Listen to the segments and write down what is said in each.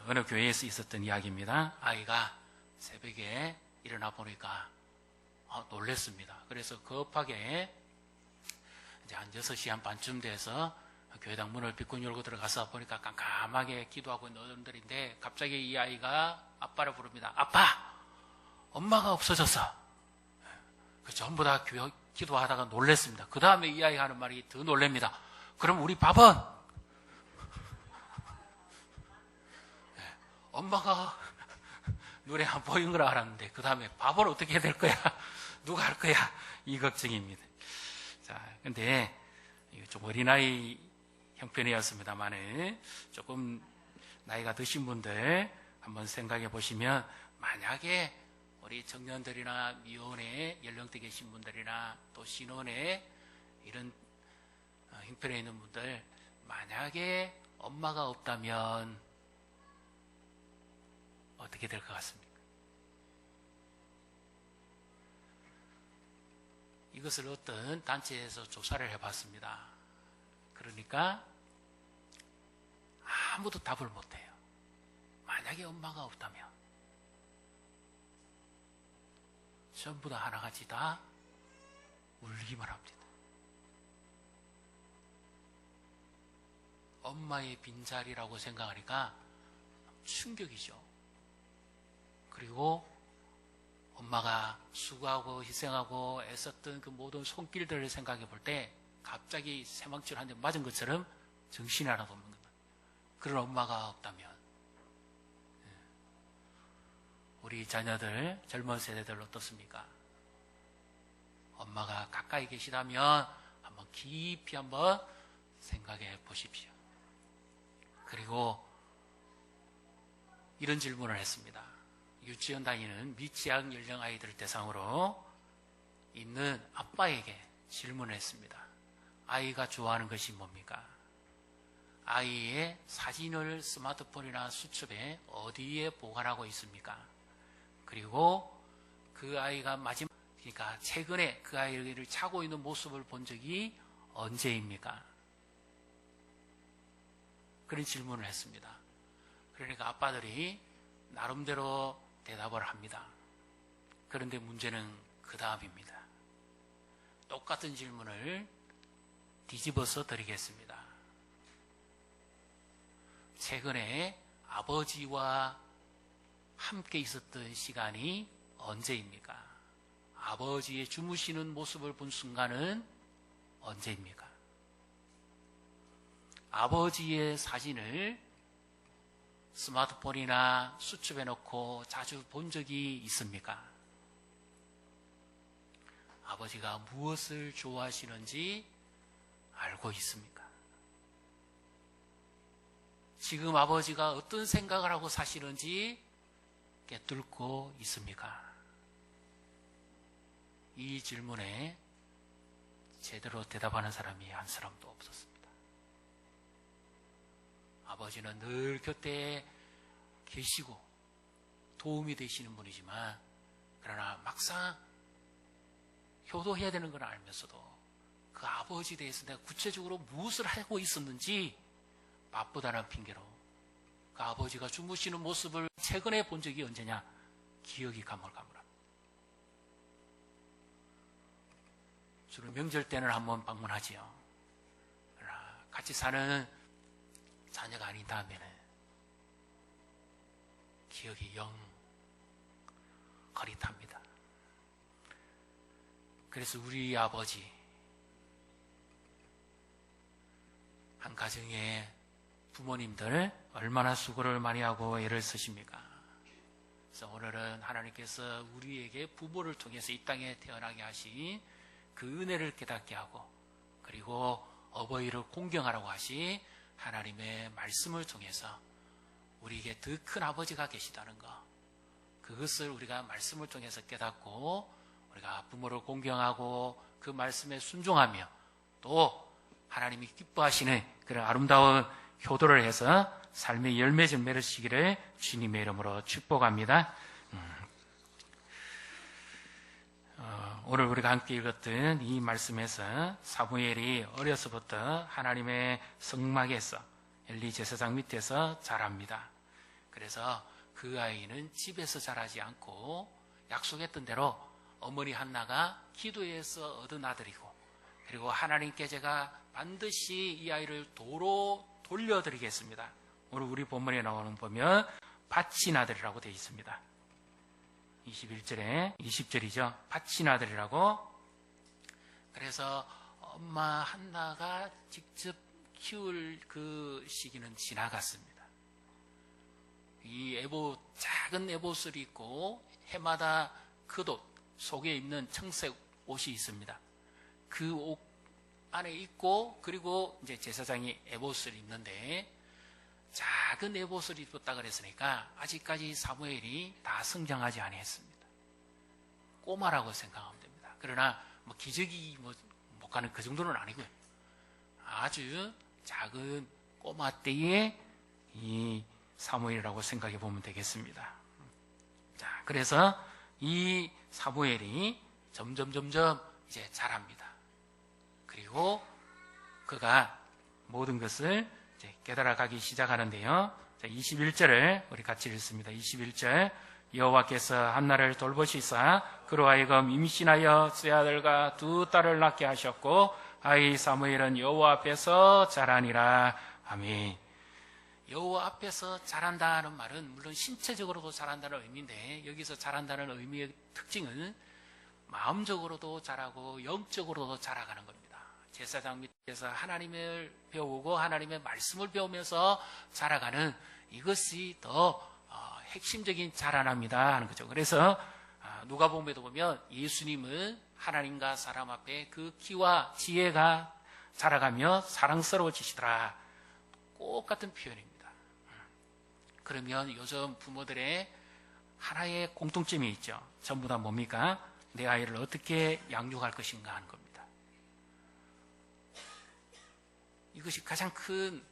어느 교회에서 있었던 이야기입니다. 아이가 새벽에 일어나 보니까 놀랬습니다. 그래서 급하게 이제 한 6시 한 반쯤 돼서 교회당 문을 비꾼 열고 들어가서 보니까 깜깜하게 기도하고 있는 어른들인데 갑자기 이 아이가 아빠를 부릅니다. 아빠! 엄마가 없어졌어. 전부 다 기도하다가 놀랬습니다. 그 다음에 이 아이가 하는 말이 더 놀랍니다. 그럼 우리 밥은? 엄마가 눈에 안 보인 걸 알았는데 그 다음에 밥을 어떻게 해야 될 거야? 누가 할 거야? 이 걱정입니다. 자, 근데 좀 어린아이 형편이었습니다만 조금 나이가 드신 분들 한번 생각해 보시면 만약에 우리 청년들이나 미혼에 연령대 계신 분들이나 또 신혼에 이런 형편에 있는 분들 만약에 엄마가 없다면 어떻게 될 것 같습니까? 이것을 어떤 단체에서 조사를 해봤습니다. 그러니까 아무도 답을 못해요. 만약에 엄마가 없다면 전부 다 하나같이 다 울기만 합니다. 엄마의 빈자리라고 생각하니까 충격이죠. 그리고 엄마가 수고하고 희생하고 애썼던 그 모든 손길들을 생각해 볼 때 갑자기 새망치를 한 대 맞은 것처럼 정신이 하나도 없는 겁니다. 그런 엄마가 없다면 우리 자녀들, 젊은 세대들 어떻습니까? 엄마가 가까이 계시다면 한번 깊이 한번 생각해 보십시오. 그리고 이런 질문을 했습니다. 유치원 다니는 미취학 연령 아이들 대상으로 있는 아빠에게 질문을 했습니다. 아이가 좋아하는 것이 뭡니까? 아이의 사진을 스마트폰이나 수첩에 어디에 보관하고 있습니까? 그리고 그 아이가 그러니까 최근에 그 아이를 차고 있는 모습을 본 적이 언제입니까? 그런 질문을 했습니다. 그러니까 아빠들이 나름대로 대답을 합니다. 그런데 문제는 그 다음입니다. 똑같은 질문을 뒤집어서 드리겠습니다. 최근에 아버지와 함께 있었던 시간이 언제입니까? 아버지의 주무시는 모습을 본 순간은 언제입니까? 아버지의 사진을 스마트폰이나 수첩에 넣고 자주 본 적이 있습니까? 아버지가 무엇을 좋아하시는지 알고 있습니까? 지금 아버지가 어떤 생각을 하고 사시는지 깨뚫고 있습니까? 이 질문에 제대로 대답하는 사람이 한 사람도 없었습니다. 아버지는 늘 곁에 계시고 도움이 되시는 분이지만 그러나 막상 효도해야 되는 걸 알면서도 그 아버지에 대해서 내가 구체적으로 무엇을 하고 있었는지 바쁘다는 핑계로 그 아버지가 주무시는 모습을 최근에 본 적이 언제냐? 기억이 가물가물합니다. 주로 명절 때는 한번 방문하지요. 그러나 같이 사는 자녀가 아닌 다음에는 기억이 영 거릿합니다. 그래서 우리 아버지 한 가정의 부모님들 얼마나 수고를 많이 하고 애를 쓰십니까? 그래서 오늘은 하나님께서 우리에게 부모를 통해서 이 땅에 태어나게 하신 그 은혜를 깨닫게 하고 그리고 어버이를 공경하라고 하신 하나님의 말씀을 통해서 우리에게 더 큰 아버지가 계시다는 것, 그것을 우리가 말씀을 통해서 깨닫고 우리가 부모를 공경하고 그 말씀에 순종하며 또 하나님이 기뻐하시는 그런 아름다운 효도를 해서 삶의 열매 맺으시기를 주님의 이름으로 축복합니다. 오늘 우리가 함께 읽었던 이 말씀에서 사무엘이 어려서부터 하나님의 성막에서 엘리 제사장 밑에서 자랍니다. 그래서 그 아이는 집에서 자라지 않고 약속했던 대로 어머니 한나가 기도해서 얻은 아들이고, 그리고 하나님께 제가 반드시 이 아이를 도로 돌려드리겠습니다. 오늘 우리 본문에 나오는 보면 바친 아들이라고 되어 있습니다. 21절에 20절이죠. 바친 아들이라고. 그래서 엄마 한나가 직접 키울 그 시기는 지나갔습니다. 이 작은 에봇을 입고 해마다 겉옷 속에 입는 청색 옷이 있습니다. 그 옷 안에 입고, 그리고 이제 제사장이 에봇을 입는데, 작은 에봇을 입었다 그랬으니까 아직까지 사무엘이 다 성장하지 아니했습니다. 꼬마라고 생각하면 됩니다. 그러나 뭐 기저귀 못 가는 그 정도는 아니고요. 아주 작은 꼬마 때의 이 사무엘이라고 생각해 보면 되겠습니다. 자, 그래서 이 사무엘이 점점 이제 자랍니다. 그리고 그가 모든 것을 이제 깨달아가기 시작하는데요. 자, 21절을 우리 같이 읽습니다. 21절. 여호와께서 한나를 돌보시사 그로 하여금 임신하여 세 아들과 두 딸을 낳게 하셨고, 아이 사무엘은 여호와 앞에서 자라니라. 아멘. 여호와 앞에서 자란다는 말은 물론 신체적으로도 자란다는 의미인데, 여기서 자란다는 의미의 특징은 마음적으로도 자라고 영적으로도 자라가는 겁니다. 제사장 밑에서 하나님을 배우고 하나님의 말씀을 배우면서 자라가는, 이것이 더 핵심적인 자라납니다 하는 거죠. 그래서 누가복음에도 보면 예수님은 하나님과 사람 앞에 그 키와 지혜가 자라가며 사랑스러워지시더라. 똑같은 표현입니다. 그러면 요즘 부모들의 하나의 공통점이 있죠. 전부 다 뭡니까? 내 아이를 어떻게 양육할 것인가 하는 겁니다. 이것이 가장 큰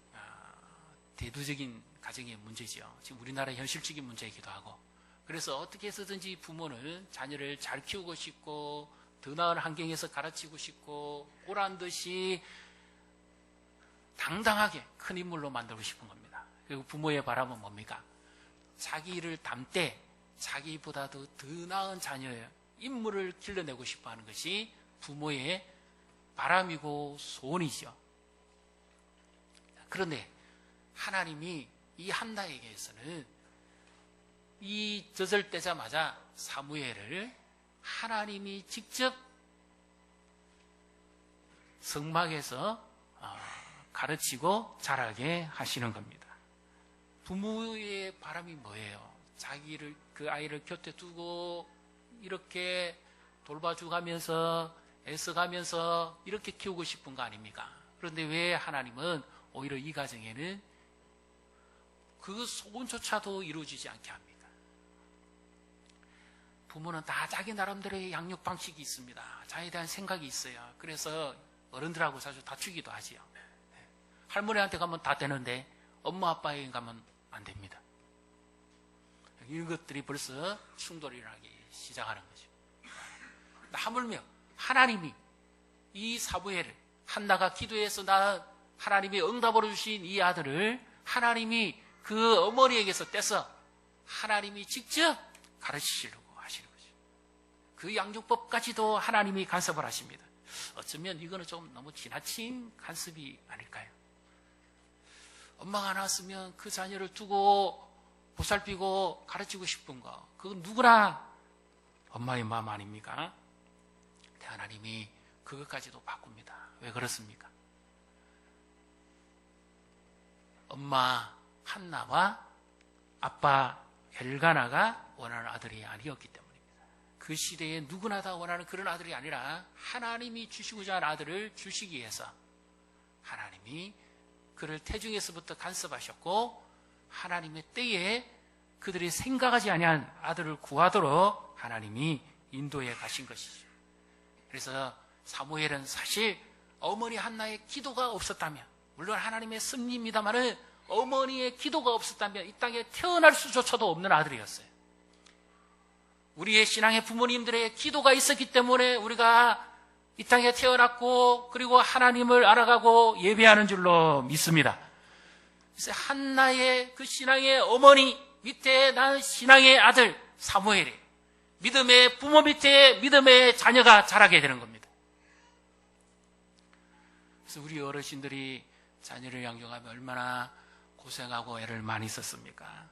대두적인 가정의 문제죠. 지금 우리나라의 현실적인 문제이기도 하고. 그래서 어떻게 해서든지 부모는 자녀를 잘 키우고 싶고, 더 나은 환경에서 가르치고 싶고, 보란 듯이 당당하게 큰 인물로 만들고 싶은 겁니다. 그리고 부모의 바람은 뭡니까? 자기 일을 담대 자기보다도 더 나은 자녀의 인물을 길러내고 싶어 하는 것이 부모의 바람이고 소원이죠. 그런데 하나님이 이 한나에게서는 이 젖을 떼자마자 사무엘을 하나님이 직접 성막에서 가르치고 자라게 하시는 겁니다. 부모의 바람이 뭐예요? 그 아이를 곁에 두고 이렇게 돌봐주가면서 애써가면서 이렇게 키우고 싶은 거 아닙니까? 그런데 왜 하나님은 오히려 이 가정에는 그 소원조차도 이루어지지 않게 합니까? 부모는 다 자기 나름대로의 양육 방식이 있습니다. 자기에 대한 생각이 있어요. 그래서 어른들하고 자주 다투기도 하지요. 할머니한테 가면 다 되는데 엄마 아빠에게 가면 안 됩니다. 이런 것들이 벌써 충돌이 나기 시작하는 거죠. 하물며 하나님이 이 사무엘을, 한나가 기도해서 낳은 하나님이 응답으로 주신 이 아들을 하나님이 그 어머니에게서 떼서 하나님이 직접 가르치시려고 하시는 거죠. 그 양육법까지도 하나님이 간섭을 하십니다. 어쩌면 이거는 좀 너무 지나친 간섭이 아닐까요? 엄마가 나왔으면 그 자녀를 두고 보살피고 가르치고 싶은 거, 그건 누구나 엄마의 마음 아닙니까? 근데 하나님이 그것까지도 바꿉니다. 왜 그렇습니까? 엄마 한나와 아빠 엘가나가 원하는 아들이 아니었기 때문입니다. 그 시대에 누구나 다 원하는 그런 아들이 아니라 하나님이 주시고자 하는 아들을 주시기 위해서 하나님이 그를 태중에서부터 간섭하셨고, 하나님의 때에 그들이 생각하지 아니한 아들을 구하도록 하나님이 인도해 가신 것이죠. 그래서 사무엘은 사실 어머니 한나의 기도가 없었다면, 물론 하나님의 섭리입니다마는 어머니의 기도가 없었다면 이 땅에 태어날 수조차도 없는 아들이었어요. 우리의 신앙의 부모님들의 기도가 있었기 때문에 우리가 이 땅에 태어났고, 그리고 하나님을 알아가고 예배하는 줄로 믿습니다. 그래서 한나의 그 신앙의 어머니 밑에 난 신앙의 아들 사무엘이 믿음의 부모 밑에 믿음의 자녀가 자라게 되는 겁니다. 그래서 우리 어르신들이 자녀를 양육하면 얼마나 고생하고 애를 많이 썼습니까?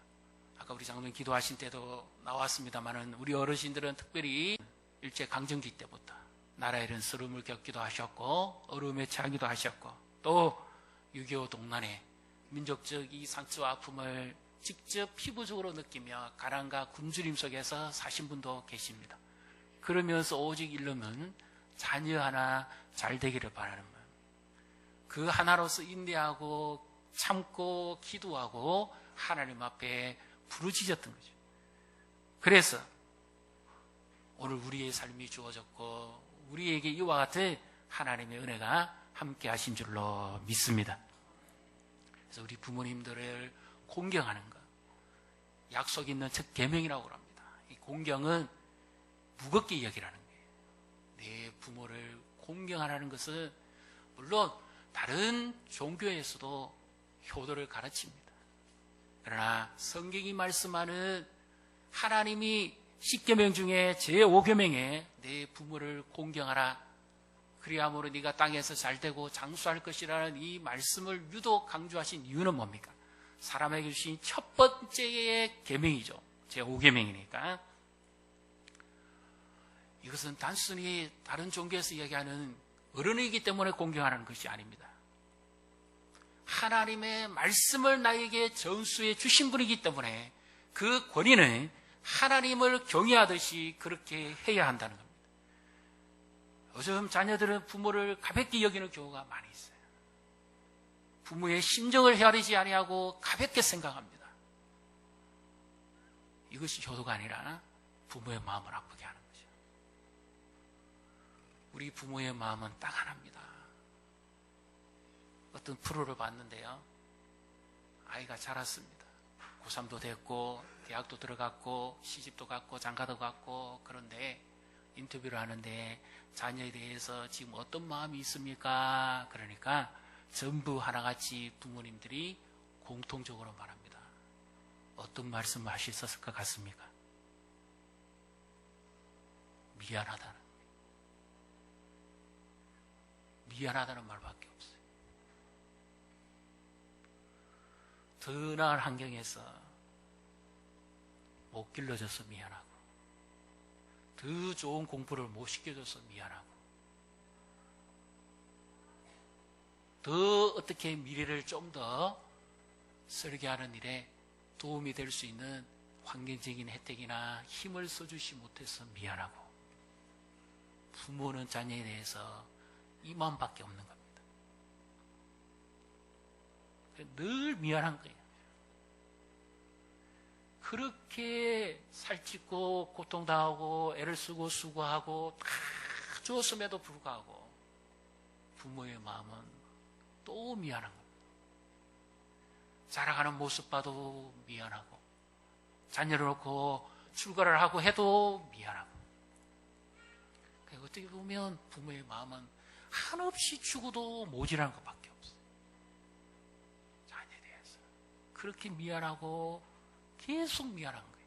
아까 우리 장로님 기도하신 때도 나왔습니다만은 우리 어르신들은 특별히 일제강점기 때부터 나라에 이런 쓰름을 겪기도 하셨고 어려움에 처하기도 하셨고 또 6.25 동란에 민족적 이 상처와 아픔을 직접 피부적으로 느끼며 가난과 굶주림 속에서 사신 분도 계십니다. 그러면서 오직 일념은 자녀 하나 잘 되기를 바라는 거예요. 그 하나로서 인내하고 참고 기도하고 하나님 앞에 부르짖었던 거죠. 그래서 오늘 우리의 삶이 주어졌고 우리에게 이와 같은 하나님의 은혜가 함께 하신 줄로 믿습니다. 그래서 우리 부모님들을 공경하는 것, 약속 있는 첫 계명이라고 합니다. 이 공경은 무겁게 여기라는 거예요. 내 부모를 공경하라는 것은 물론 다른 종교에서도 효도를 가르칩니다. 그러나 성경이 말씀하는 하나님이 10계명 중에 제5계명에 내 부모를 공경하라. 그리함으로 네가 땅에서 잘되고 장수할 것이라는 이 말씀을 유독 강조하신 이유는 뭡니까? 사람에게 주신 첫 번째의 계명이죠. 제5계명이니까. 이것은 단순히 다른 종교에서 이야기하는 어른이기 때문에 공경하라는 것이 아닙니다. 하나님의 말씀을 나에게 전수해 주신 분이기 때문에 그 권위는 하나님을 경외하듯이 그렇게 해야 한다는 겁니다. 요즘 자녀들은 부모를 가볍게 여기는 경우가 많이 있어요. 부모의 심정을 헤아리지 아니하고 가볍게 생각합니다. 이것이 효도가 아니라 부모의 마음을 아프게 하는 거죠. 우리 부모의 마음은 딱 하나입니다. 어떤 프로를 봤는데요. 아이가 자랐습니다. 고3도 됐고 대학도 들어갔고 시집도 갔고 장가도 갔고 그런데 인터뷰를 하는데 자녀에 대해서 지금 어떤 마음이 있습니까? 그러니까 전부 하나같이 부모님들이 공통적으로 말합니다. 어떤 말씀을 하셨을 것 같습니까? 미안하다는 미안하다는 말밖에 없어요. 더 나은 환경에서 못 길러줘서 미안하고 더 좋은 공부를 못 시켜줘서 미안하고 더 어떻게 미래를 좀 더 설계하는 일에 도움이 될 수 있는 환경적인 혜택이나 힘을 써주지 못해서 미안하고 부모는 자녀에 대해서 이 마음밖에 없는 겁니다. 늘 미안한 거예요. 그렇게 살찌고 고통당하고 애를 쓰고 수고하고 다 주었음에도 불구하고 부모의 마음은 또 미안한 겁니다. 자라가는 모습 봐도 미안하고 자녀를 놓고 출가를 하고 해도 미안하고 어떻게 보면 부모의 마음은 한없이 죽어도 모질한 것밖에 없어요. 자녀에 대해서 그렇게 미안하고 계속 미안한 거예요.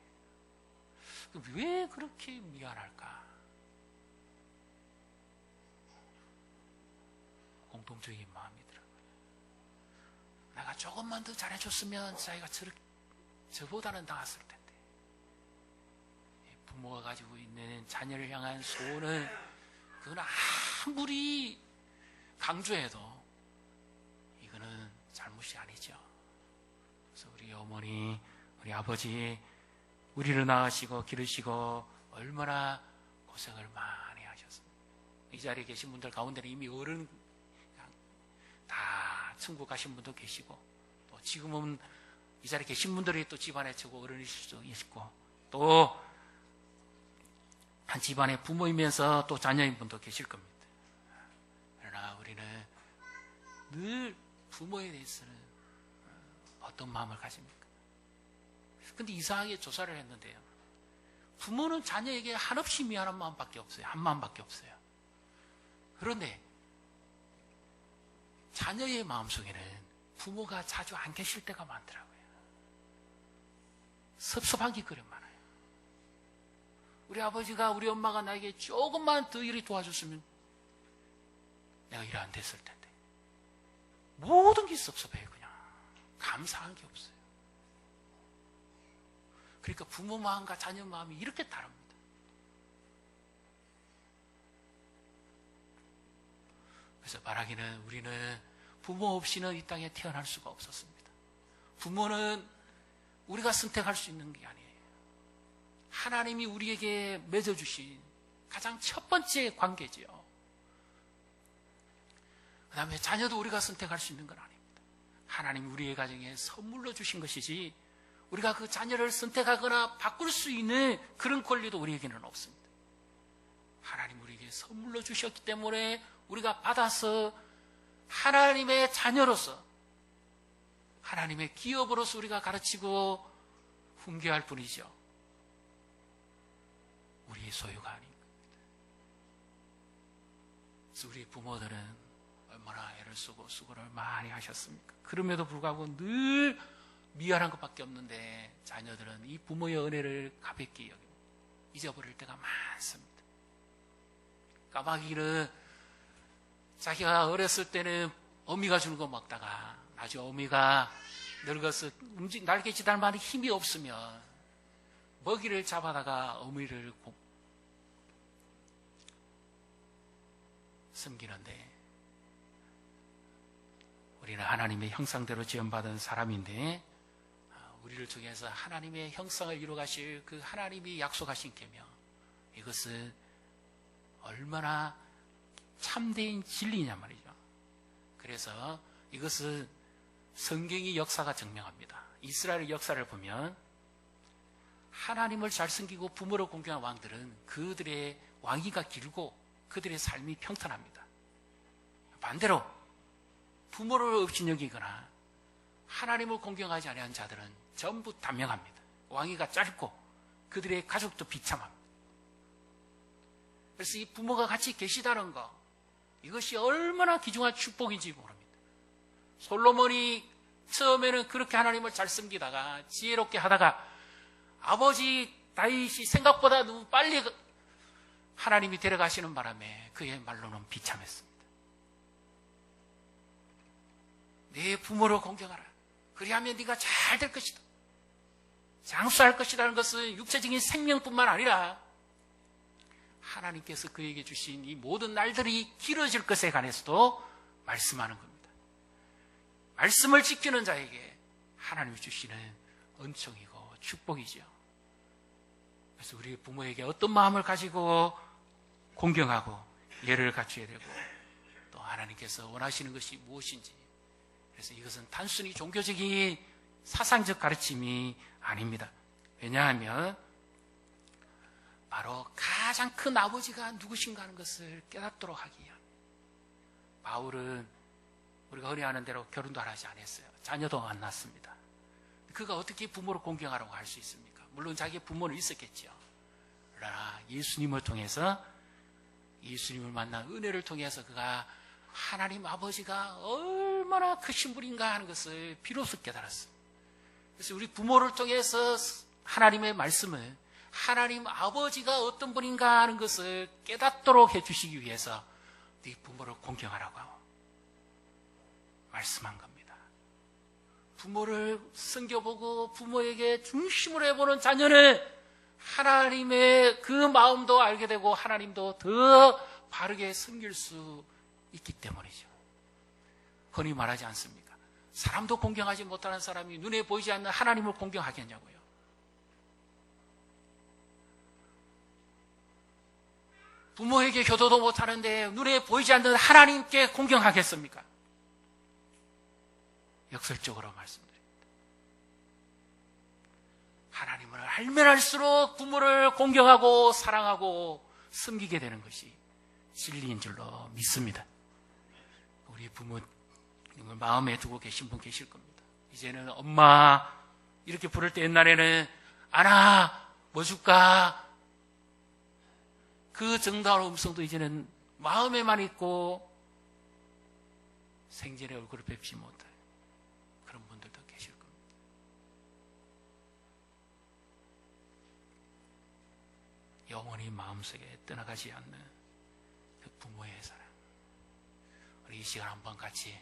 왜 그렇게 미안할까? 공통적인 마음이더라고요. 내가 조금만 더 잘해줬으면 자기가 저보다는 나았을 텐데. 부모가 가지고 있는 자녀를 향한 소원은 그건 아무리 강조해도 이거는 잘못이 아니죠. 그래서 우리 어머니, 우리 아버지 우리를 낳으시고 기르시고 얼마나 고생을 많이 하셨습니다. 이 자리에 계신 분들 가운데는 이미 어른 다 천국 가신 분도 계시고 또 지금은 이 자리에 계신 분들이 또 집안에 최고 어른이실 수도 있고 또 한 집안의 부모이면서 또 자녀인 분도 계실 겁니다. 그러나 우리는 늘 부모에 대해서는 어떤 마음을 가집니까? 근데 이상하게 조사를 했는데요. 부모는 자녀에게 한없이 미안한 마음밖에 없어요. 한 마음밖에 없어요. 그런데 자녀의 마음속에는 부모가 자주 안 계실 때가 많더라고요. 섭섭한 게 그래 많아요. 우리 아버지가, 우리 엄마가 나에게 조금만 더 일이 도와줬으면 내가 일 안 됐을 텐데. 모든 게 섭섭해요. 그냥 감사한 게 없어요. 그러니까 부모 마음과 자녀 마음이 이렇게 다릅니다. 그래서 말하기는 우리는 부모 없이는 이 땅에 태어날 수가 없었습니다. 부모는 우리가 선택할 수 있는 게 아니에요. 하나님이 우리에게 맺어주신 가장 첫 번째 관계지요. 그 다음에 자녀도 우리가 선택할 수 있는 건 아닙니다. 하나님이 우리의 가정에 선물로 주신 것이지 우리가 그 자녀를 선택하거나 바꿀 수 있는 그런 권리도 우리에게는 없습니다. 하나님 우리에게 선물로 주셨기 때문에 우리가 받아서 하나님의 자녀로서, 하나님의 기업으로서 우리가 가르치고 훈계할 뿐이죠. 우리의 소유가 아닌 겁니다. 그래서 우리 부모들은 얼마나 애를 쓰고 수고를 많이 하셨습니까? 그럼에도 불구하고 늘 미안한 것밖에 없는데 자녀들은 이 부모의 은혜를 가볍게 여기고 잊어버릴 때가 많습니다. 까마귀는 자기가 어렸을 때는 어미가 주는 거 먹다가 나중에 어미가 늙어서 날개짓할 만한 힘이 없으면 먹이를 잡아다가 어미를 섬기는데, 우리는 하나님의 형상대로 지음받은 사람인데 우리를 통해서 하나님의 형상을 이루어가실 그 하나님이 약속하신 계명, 이것은 얼마나 참된 진리냐 말이죠. 그래서 이것은 성경의 역사가 증명합니다. 이스라엘의 역사를 보면 하나님을 잘 섬기고 부모를 공경한 왕들은 그들의 왕위가 길고 그들의 삶이 평탄합니다. 반대로 부모를 업신여기거나 하나님을 공경하지 않은 자들은 전부 단명합니다. 왕위가 짧고 그들의 가족도 비참합니다. 그래서 이 부모가 같이 계시다는 거, 이것이 얼마나 귀중한 축복인지 모릅니다. 솔로몬이 처음에는 그렇게 하나님을 잘 섬기다가 지혜롭게 하다가 아버지 다윗이 생각보다 너무 빨리 하나님이 데려가시는 바람에 그의 말로는 비참했습니다. 내 부모를 공경하라. 그리하면 네가 잘 될 것이다. 장수할 것이라는 것은 육체적인 생명뿐만 아니라 하나님께서 그에게 주신 이 모든 날들이 길어질 것에 관해서도 말씀하는 겁니다. 말씀을 지키는 자에게 하나님이 주시는 은총이고 축복이죠. 그래서 우리 부모에게 어떤 마음을 가지고 공경하고 예를 갖춰야 되고, 또 하나님께서 원하시는 것이 무엇인지, 그래서 이것은 단순히 종교적인 사상적 가르침이 아닙니다. 왜냐하면 바로 가장 큰 아버지가 누구신가 하는 것을 깨닫도록 하기 위한. 바울은 우리가 흔히 아는 대로 결혼도 하지 않았어요. 자녀도 안 낳았습니다. 그가 어떻게 부모를 공경하라고 할 수 있습니까? 물론 자기의 부모는 있었겠죠. 그러나 예수님을 통해서, 예수님을 만난 은혜를 통해서 그가 하나님 아버지가 얼마나 크신 분인가 하는 것을 비로소 깨달았어요. 그래서 우리 부모를 통해서 하나님의 말씀을, 하나님 아버지가 어떤 분인가 하는 것을 깨닫도록 해주시기 위해서 네 부모를 공경하라고 말씀한 겁니다. 부모를 섬겨보고 부모에게 중심으로 해보는 자녀는 하나님의 그 마음도 알게 되고 하나님도 더 바르게 섬길 수 있기 때문이죠. 흔히 말하지 않습니까? 사람도 공경하지 못하는 사람이 눈에 보이지 않는 하나님을 공경하겠냐고요. 부모에게 효도도 못하는데 눈에 보이지 않는 하나님께 공경하겠습니까? 역설적으로 말씀드립니다. 하나님을 알면 알수록 부모를 공경하고 사랑하고 섬기게 되는 것이 진리인 줄로 믿습니다. 우리 부모님을 마음에 두고 계신 분 계실 겁니다. 이제는 엄마 이렇게 부를 때 옛날에는 아나 뭐 줄까? 그 정다운 음성도 이제는 마음에만 있고 생전에 얼굴을 뵙지 못해요. 영원히 마음속에 떠나가지 않는 그 부모의 사랑. 우리 이 시간 한번 같이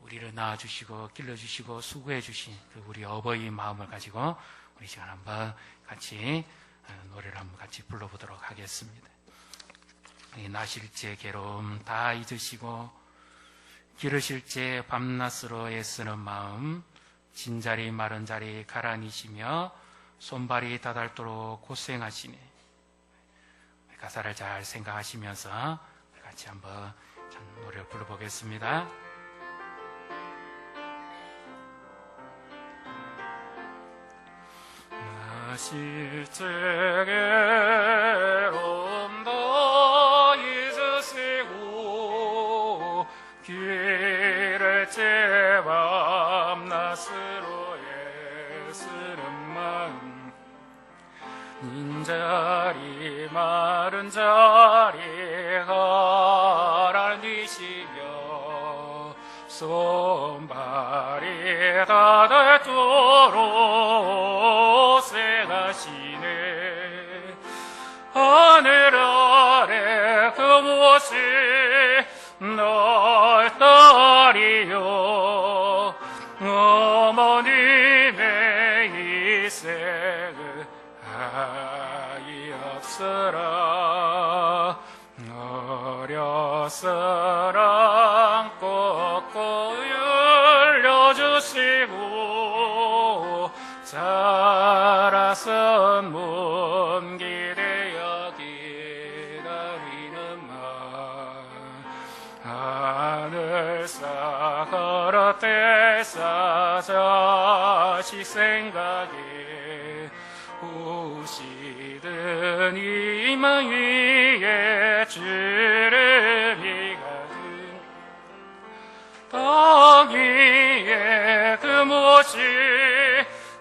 우리를 낳아주시고 길러주시고 수고해 주신 그 우리 어버이 마음을 가지고 우리 시간 한번 같이 노래를 한번 같이 불러보도록 하겠습니다. 나실 제 괴로움 다 잊으시고 기르실 제 밤낮으로 애쓰는 마음, 진자리 마른 자리 가라니시며 손발이 다닳도록 고생하시네. 가사를 잘 생각하시면서 같이 한번 노래를 불러보겠습니다. 나실제 괴로움 다 잊으시고 기를제 밤낮으로 애쓰는 마음, 인자리 마른 자리 가라니시며 손발이 다닳도록 생하시네. 하늘 아래 그 모습 넓다리요 어머님의 이생을 아이 없으라. 어려서랑 꺾고 열려주시고 자라선 먼 길에 기다리는 마음, 하늘사 걸어대 사자식 생각에 우시던 이마 위에 주름이 가득 땅 위에 그 모습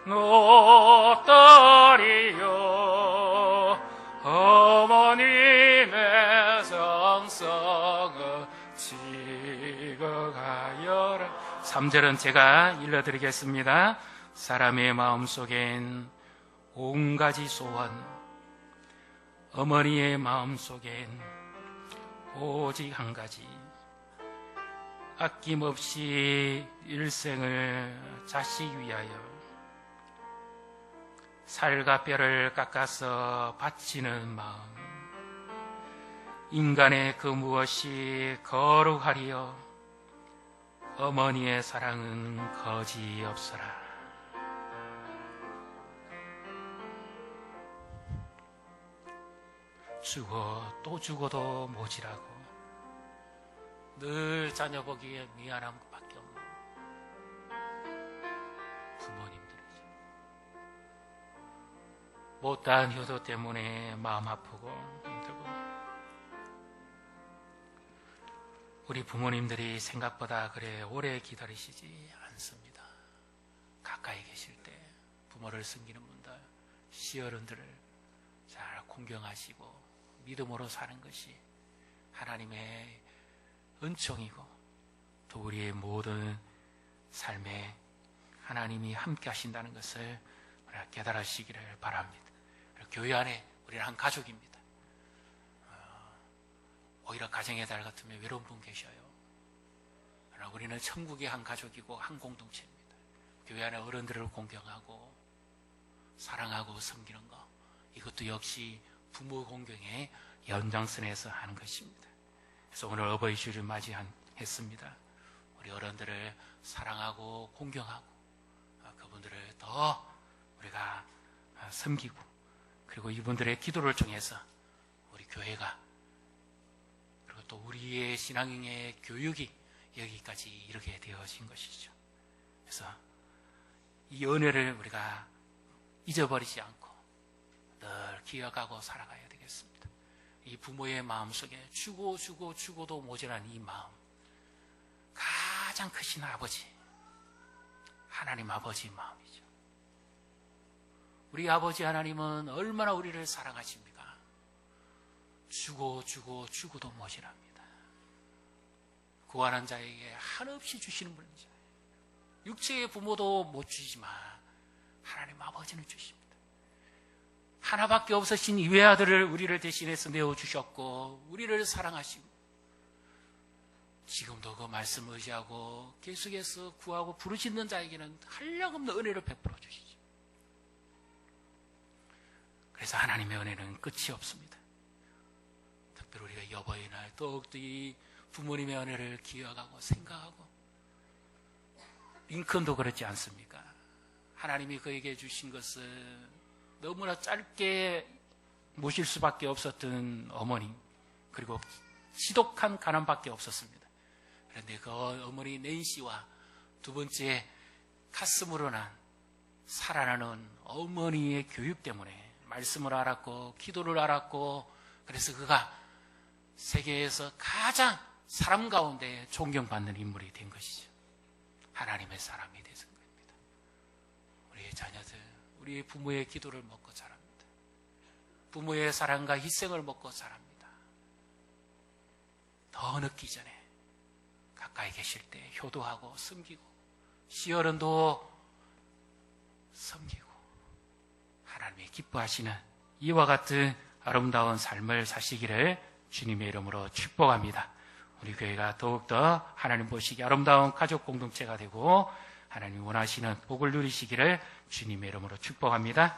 높다리요 어머님의 성성을 지거가여라. 3절은 제가 일러드리겠습니다. 사람의 마음속엔 온가지 소원, 어머니의 마음속엔 오직 한 가지, 아낌없이 일생을 자식 위하여 살과 뼈를 깎아서 바치는 마음, 인간의 그 무엇이 거룩하리요 어머니의 사랑은 거지 없어라. 죽어 또 죽어도 모지라고 늘 자녀 보기에 미안한 것밖에 없는 부모님들이죠. 못다한 효도 때문에 마음 아프고 힘들고, 우리 부모님들이 생각보다 그래 오래 기다리시지 않습니다. 가까이 계실 때 부모를 섬기는 분들, 시어른들을 잘 공경하시고 믿음으로 사는 것이 하나님의 은총이고 또 우리의 모든 삶에 하나님이 함께 하신다는 것을 우리가 깨달으시기를 바랍니다. 교회 안에 우리는 한 가족입니다. 오히려 가정의 달 같으면 외로운 분 계셔요. 그러나 우리는 천국의 한 가족이고 한 공동체입니다. 교회 안에 어른들을 공경하고 사랑하고 섬기는 것, 이것도 역시 부모 공경의 연장선에서 하는 것입니다. 그래서 오늘 어버이 주를 맞이했습니다. 우리 어른들을 사랑하고 공경하고 그분들을 더 우리가 섬기고, 그리고 이분들의 기도를 통해서 우리 교회가, 그리고 또 우리의 신앙의 교육이 여기까지 이르게 되어진 것이죠. 그래서 이 은혜를 우리가 잊어버리지 않고 늘 기억하고 살아가야 되겠습니다. 이 부모의 마음속에 죽어도 모자란 이 마음, 가장 크신 아버지, 하나님 아버지의 마음이죠. 우리 아버지 하나님은 얼마나 우리를 사랑하십니까? 죽어도 모자랍니다. 구하는 자에게 한없이 주시는 분이죠. 육체의 부모도 못 주시지만 하나님 아버지는 주십니다. 하나밖에 없으신 이 외아들을 우리를 대신해서 내어주셨고 우리를 사랑하시고 지금도 그 말씀을 의지하고 계속해서 구하고 부르짖는 자에게는 한량없는 은혜를 베풀어 주시죠. 그래서 하나님의 은혜는 끝이 없습니다. 특별히 우리가 여보이날 더욱더 이 부모님의 은혜를 기억하고 생각하고 링컨도 그렇지 않습니까? 하나님이 그에게 주신 것은 너무나 짧게 모실 수밖에 없었던 어머니, 그리고 지독한 가난밖에 없었습니다. 그런데 그 어머니 낸시와 두 번째 가슴으로 난 살아나는 어머니의 교육 때문에 말씀을 알았고 기도를 알았고, 그래서 그가 세계에서 가장 사람 가운데 존경받는 인물이 된 것이죠. 하나님의 사람이 되는 겁니다. 우리의 자녀들, 우리 부모의 기도를 먹고 자랍니다. 부모의 사랑과 희생을 먹고 자랍니다. 더 늦기 전에 가까이 계실 때 효도하고 섬기고 시어른도 섬기고 하나님이 기뻐하시는 이와 같은 아름다운 삶을 사시기를 주님의 이름으로 축복합니다. 우리 교회가 더욱더 하나님 보시기 아름다운 가족 공동체가 되고 하나님 원하시는 복을 누리시기를 주님의 이름으로 축복합니다.